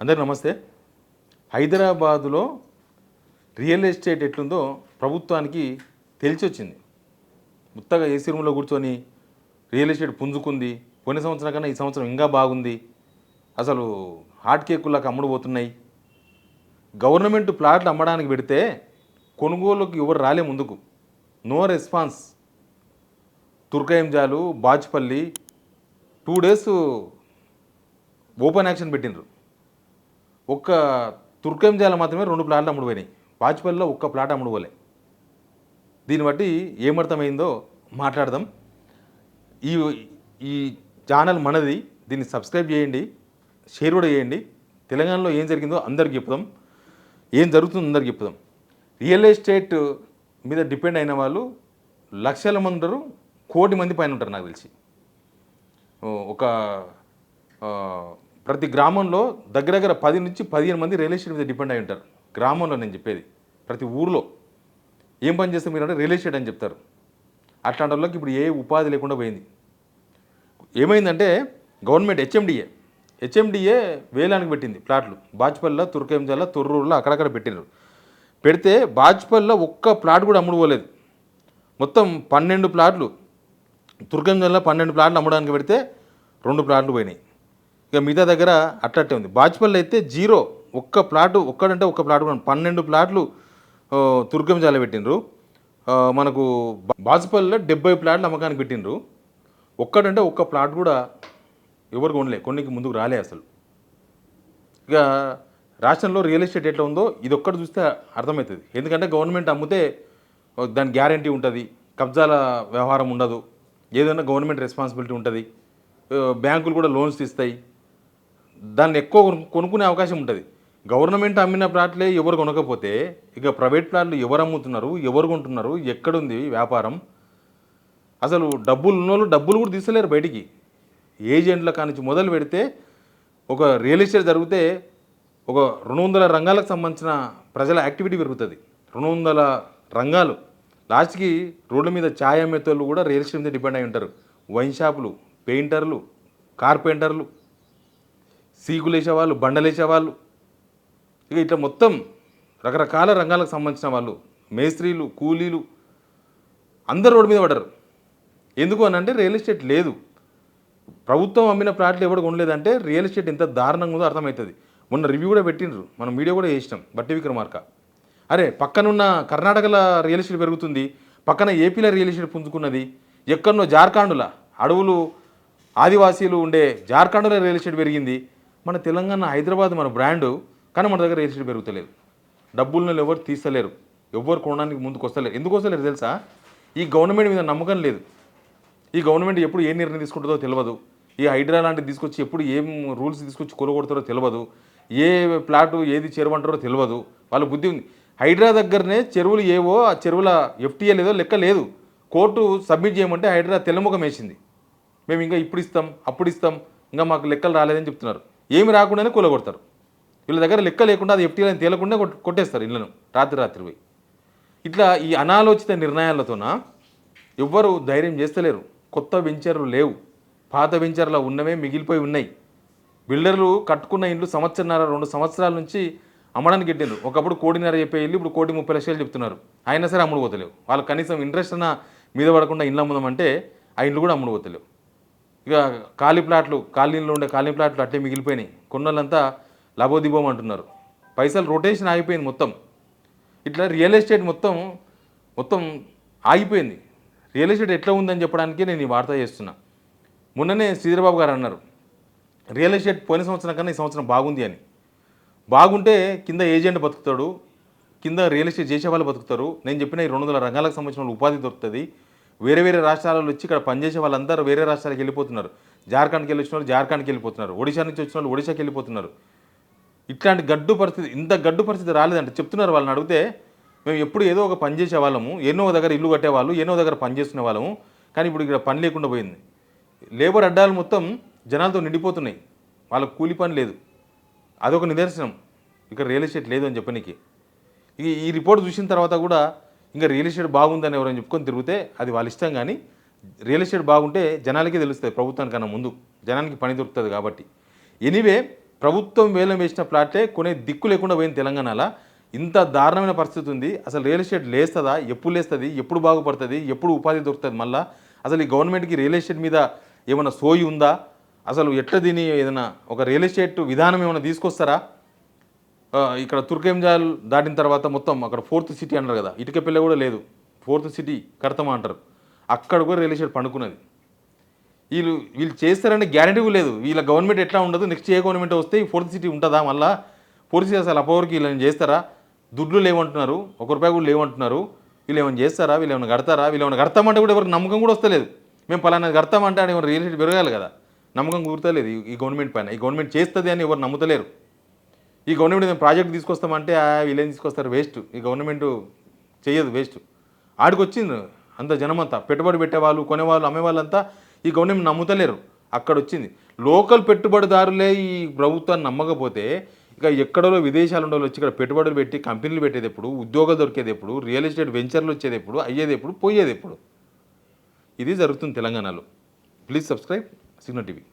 అందరికీ నమస్తే. హైదరాబాదులో రియల్ ఎస్టేట్ ఎట్లుందో ప్రభుత్వానికి తెలిసొచ్చింది. ముత్తగా ఏసీ రూమ్లో కూర్చొని రియల్ ఎస్టేట్ పుంజుకుంది. పోయిన సంవత్సరం కన్నా ఈ సంవత్సరం ఇంకా బాగుంది. అసలు హాట్ కేకులకు అమ్ముడు పోతున్నాయి. గవర్నమెంట్ ప్లాట్లు అమ్మడానికి పెడితే కొనుగోలుకు ఎవరు రాలే ముందుకు. No response. Turkayamjal, Bachupally 2 days open auction పెట్టిండ్రు. ఒక్క తుర్కంజాల మాత్రమే 2 ప్లాట్లు అమ్ముడు పోయినాయి. బాచ్పల్లిలో ఒక్క ప్లాట్ అమ్ముడు పోలే. దీన్ని బట్టి ఏమర్థమైందో మాట్లాడదాం. ఈ ఈ ఛానల్ మనది. దీన్ని సబ్స్క్రైబ్ చేయండి, షేర్ కూడా చేయండి. తెలంగాణలో ఏం జరిగిందో అందరికి చెప్పుదాం, ఏం జరుగుతుందో అందరికి చెప్పుదాం. రియల్ ఎస్టేట్ మీద డిపెండ్ అయిన వాళ్ళు లక్షల మంది ఉంటారు, 1 కోటి మంది పైన ఉంటారు నాకు తెలిసి. ఒక ప్రతి గ్రామంలో దగ్గర 10 నుంచి 15 మంది రియల్ ఎస్టేట్ మీద డిపెండ్ అయి ఉంటారు. గ్రామంలో నేను చెప్పేది, ప్రతి ఊర్లో ఏం పని చేస్తే మీరు అంటే రియల్ ఎస్టేట్ అని చెప్తారు. అట్లాంటి వాళ్ళకి ఇప్పుడు ఏ ఉపాధి లేకుండా పోయింది. ఏమైందంటే గవర్నమెంట్ హెచ్ఎండిఏ వేలానికి పెట్టింది ప్లాట్లు. బాచ్పల్లిలో, తుర్కంజాల, తొర్రూరులో అక్కడక్కడ పెట్టినారు. పెడితే బాచ్పల్లిలో ఒక్క ప్లాట్ కూడా అమ్ముడు పోలేదు. మొత్తం 12 ప్లాట్లు, తుర్కంజాలలో 12 ప్లాట్లు అమ్మడానికి పెడితే 2 ప్లాట్లు పోయినాయి. ఇక మిగతా దగ్గర అట్లట్టే ఉంది. బాచ్పల్లి అయితే 0, ఒక్క ప్లాటు, ఒక్కడంటే ఒక్క ప్లాట్ కూడా 12 ప్లాట్లు తుర్కంజాల పెట్టినరు. మనకు బాచ్పల్లిలో 70 ప్లాట్లు అమ్మకానికి పెట్టినరు. ఒక్కడంటే ఒక్క ప్లాట్ కూడా ఎవరు కొనలే, కొన్నికి ముందుకు రాలే అసలు. ఇక రాష్ట్రంలో రియల్ ఎస్టేట్ ఎట్లా ఉందో ఇది ఒక్కటి చూస్తే అర్థమవుతుంది. ఎందుకంటే గవర్నమెంట్ అమ్మితే దాని గ్యారంటీ ఉంటుంది, కబ్జాల వ్యవహారం ఉండదు, ఏదైనా గవర్నమెంట్ రెస్పాన్సిబిలిటీ ఉంటుంది, బ్యాంకులు కూడా లోన్స్ ఇస్తాయి, దాన్ని ఎక్కువ కొనుక్కునే అవకాశం ఉంటుంది. గవర్నమెంట్ అమ్మిన ప్లాట్లే ఎవరు కొనకపోతే ఇక ప్రైవేట్ ప్లాట్లు ఎవరు అమ్ముతున్నారు, ఎవరు కొంటున్నారు, ఎక్కడుంది వ్యాపారం? అసలు డబ్బులు ఉన్నోళ్ళు డబ్బులు కూడా తీసలేరు బయటికి. ఏజెంట్ల కానించి మొదలు పెడితే ఒక రియల్ ఎస్టేట్ జరిగితే ఒక 200 రంగాలకు సంబంధించిన ప్రజల యాక్టివిటీ పెరుగుతుంది. 200 రంగాలు. లాస్ట్కి రోడ్ల మీద ఛాయ్ అమ్మేతోళ్ళు కూడా రియల్ ఎస్టేట్ మీద డిపెండ్ అయి ఉంటారు. వైన్ షాపులు, పెయింటర్లు, కార్పెంటర్లు, సీకులు వేసేవాళ్ళు, బండలు వేసేవాళ్ళు, ఇక ఇట్లా మొత్తం రకరకాల రంగాలకు సంబంధించిన వాళ్ళు, మేస్త్రీలు, కూలీలు అందరు రోడ్డు మీద పడ్డారు. ఎందుకు అని అంటే రియల్ ఎస్టేట్ లేదు. ప్రభుత్వం అమ్మిన ప్లాట్లు ఎవరు కొనలేదంటే రియల్ ఎస్టేట్ ఎంత దారుణంగా ఉందో అర్థమవుతుంది. మొన్న రివ్యూ కూడా పెట్టిండ్రు, మనం వీడియో కూడా చేసినాం, బట్టి విక్రమార్క. అరే పక్కనున్న కర్ణాటకలో రియల్ ఎస్టేట్ పెరుగుతుంది, పక్కన ఏపీలో రియల్ ఎస్టేట్ పుంజుకున్నది, ఎక్కడనో జార్ఖండ్లో అడవులు ఆదివాసీలు ఉండే జార్ఖండ్లో రియల్ ఎస్టేట్ పెరిగింది. మన తెలంగాణ హైదరాబాద్ మన బ్రాండు, కానీ మన దగ్గర రియల్ ఎస్టేట్ పెరుగుతలేదు. డబ్బులను ఎవరు తీస్తలేరు, ఎవరు కొనడానికి ముందుకు వస్తలేరు. ఎందుకు వస్తలేరు తెలుసా? ఈ గవర్నమెంట్ మీద నమ్మకం లేదు. ఈ గవర్నమెంట్ ఎప్పుడు ఏ నిర్ణయం తీసుకుంటుందో తెలియదు. ఈ హైడ్రా లాంటివి తీసుకొచ్చి ఎప్పుడు ఏం రూల్స్ తీసుకొచ్చి కొలగొడతారో తెలియదు. ఏ ప్లాటు ఏది చెరువు అంటారో తెలియదు. వాళ్ళ బుద్ధి ఉంది. హైడ్రా దగ్గరనే చెరువులు ఏవో, ఆ చెరువుల ఎఫ్టీఏ లేదో లెక్క లేదు. కోర్టు సబ్మిట్ చేయమంటే హైడ్రా తెల్లముఖం వేసింది. మేము ఇంకా ఇప్పుడు ఇస్తాం, అప్పుడు ఇస్తాం, ఇంకా మాకు లెక్కలు రాలేదని చెప్తున్నారు. ఏమి రాకుండానే కూలగొడతారు. వీళ్ళ దగ్గర లెక్క లేకుండా అది ఎఫ్టీఏలను తేలకుండా కొట్టేస్తారు ఇళ్లను రాత్రి పోయి. ఇట్లా ఈ అనాలోచిత నిర్ణయాలతోన ఎవ్వరు ధైర్యం చేస్తలేరు. కొత్త వెంచర్లు లేవు, పాత వెంచర్లు ఉన్నవే మిగిలిపోయి ఉన్నాయి. బిల్డర్లు కట్టుకున్న ఇండ్లు 1.5-2 సంవత్సరాల నుంచి అమ్మడానికి పెట్టిండ్రు. ఒకప్పుడు 1.5 కోటి చెప్పే ఇల్లు ఇప్పుడు 1,30,00,000 చెప్తున్నారు. అయినా సరే అమ్ముడు పోతలేవు. వాళ్ళు కనీసం ఇంట్రెస్ట్ అన్న మీద పడకుండా ఇండ్లు అమ్ముదామంటే ఆ ఇండ్లు కూడా అమ్ముడు పోతలేవు. ఇక ఖాళీ ప్లాట్లు, కాలనీలో ఉండే ఖాళీ ప్లాట్లు అట్లే మిగిలిపోయినాయి. కొన్నోళ్ళంతా లబోదిబోం అంటున్నారు. పైసలు రొటేషన్ ఆగిపోయింది మొత్తం. ఇట్లా రియల్ ఎస్టేట్ మొత్తం ఆగిపోయింది. రియల్ ఎస్టేట్ ఎట్లా ఉందని చెప్పడానికి నేను ఈ వార్త చేస్తున్నా. మొన్ననే శ్రీధరబాబు గారు అన్నారు రియల్ ఎస్టేట్ పోయిన సంవత్సరం కన్నా ఈ సంవత్సరం బాగుంది అని. బాగుంటే కింద ఏజెంట్ బతుకుతాడు, కింద రియల్ ఎస్టేట్ చేసే వాళ్ళు బతుకుతారు. నేను చెప్పిన ఈ 200 రంగాలకు సంబంధించిన ఉపాధి దొరుకుతుంది. వేరే రాష్ట్రాలలో వచ్చి ఇక్కడ పనిచేసే వాళ్ళందరూ వేరే రాష్ట్రాలకు వెళ్ళిపోతున్నారు. జార్ఖండ్కి వెళ్ళి వచ్చిన వాళ్ళు జార్ఖండ్కి వెళ్ళిపోతున్నారు, ఒడిశా నుంచి వచ్చిన వాళ్ళు ఒడిశాకి వెళ్ళిపోతున్నారు. ఇట్లాంటి గడ్డు పరిస్థితి, ఇంత గడ్డు పరిస్థితి రాలేదంటే చెప్తున్నారు. వాళ్ళని అడిగితే మేము ఎప్పుడు ఏదో ఒక పని చేసే వాళ్ళము, ఎన్నో దగ్గర ఇల్లు కట్టేవాళ్ళు, ఎన్నో దగ్గర పని చేసుకునే వాళ్ళము, కానీ ఇప్పుడు ఇక్కడ పని లేకుండా పోయింది. లేబర్ అడ్డాలు మొత్తం జనాలతో నిండిపోతున్నాయి, వాళ్ళకు కూలి పని లేదు. అదొక నిదర్శనం. ఇక్కడ రియల్ ఎస్టేట్ లేదు అని చెప్పనీకి. ఈ రిపోర్ట్ చూసిన తర్వాత కూడా ఇంకా రియల్ ఎస్టేట్ బాగుందని ఎవరైనా చెప్పుకొని తిరిగితే అది వాళ్ళ ఇష్టం. కానీ రియల్ ఎస్టేట్ బాగుంటే జనాలకే తెలుస్తుంది, ప్రభుత్వానికన్నా ముందు జనానికి పని దొరుకుతుంది కాబట్టి. ఎనీవే ప్రభుత్వం వేలం వేసిన ఫ్లాటే కొనే దిక్కు లేకుండా పోయింది తెలంగాణలో. ఇంత దారుణమైన పరిస్థితి ఉంది. అసలు రియల్ ఎస్టేట్ లేస్తుందా, ఎప్పుడు లేస్తుంది, ఎప్పుడు బాగుపడుతుంది, ఎప్పుడు ఉపాధి దొరుకుతుంది మళ్ళా? అసలు ఈ గవర్నమెంట్కి రియల్ ఎస్టేట్ మీద ఏమైనా సోయి ఉందా? అసలు ఎట్లా దీన్ని ఏదైనా ఒక రియల్ ఎస్టేట్ విధానం ఏమైనా తీసుకొస్తారా? ఇక్కడ తుర్కేంజాల్ దాటిన తర్వాత మొత్తం అక్కడ 4th సిటీ అంటారు కదా, ఇటుకపల్లి కూడా లేదు, 4th సిటీ కడతామా అంటారు. అక్కడ కూడా రియల్ ఎస్టేట్ పండుకున్నది. వీళ్ళు చేస్తారనే గ్యారంటీ కూడా లేదు. వీళ్ళ గవర్నమెంట్ ఎట్లా ఉండదు, నెక్స్ట్ ఏ గవర్నమెంట్ వస్తే ఈ 4th సిటీ ఉంటుందా మళ్ళా? 4th సిటీ అసలు అప్పటివరకు వీళ్ళని చేస్తారా? దుడ్లు లేవంటున్నారు, ₹1 కూడా లేవంటున్నారు. వీళ్ళు ఏమైనా చేస్తారా? వీళ్ళు ఏమైనా కడతారా? వీళ్ళు ఏమైనా కడతామంటే కూడా ఎవరికి నమ్మకం కూడా వస్తలేదు. మేము పలానా కడతామంటే అని ఎవరు రియల్ ఎస్టేట్ పెరగాలి కదా, నమ్మకం కుదరలేదు ఈ గవర్నమెంట్ పైన. ఈ గవర్నమెంట్ చేస్తుంది అని ఎవరు నమ్ముతలేరు. ఈ గవర్నమెంట్ మేము ప్రాజెక్ట్ తీసుకొస్తామంటే వీళ్ళేం తీసుకొస్తారు, వేస్ట్. ఈ గవర్నమెంట్ చేయదు, వేస్ట్. ఆడికి వచ్చింది అంత జనమంతా, పెట్టుబడి పెట్టేవాళ్ళు, కొనేవాళ్ళు, అమ్మేవాళ్ళంతా ఈ గవర్నమెంట్ నమ్ముతలేరు. అక్కడ వచ్చింది. లోకల్ పెట్టుబడిదారులే ఈ ప్రభుత్వాన్ని నమ్మకపోతే ఇక ఎక్కడో విదేశాలు ఉండేవాళ్ళు వచ్చి ఇక్కడ పెట్టుబడులు పెట్టి కంపెనీలు పెట్టేది ఎప్పుడు, ఉద్యోగాలు దొరికేది ఎప్పుడు, రియల్ ఎస్టేట్ వెంచర్లు వచ్చేది ఎప్పుడు, అయ్యేది ఎప్పుడు, పోయేది ఎప్పుడు? ఇది జరుగుతుంది తెలంగాణలో. Please subscribe signal TV.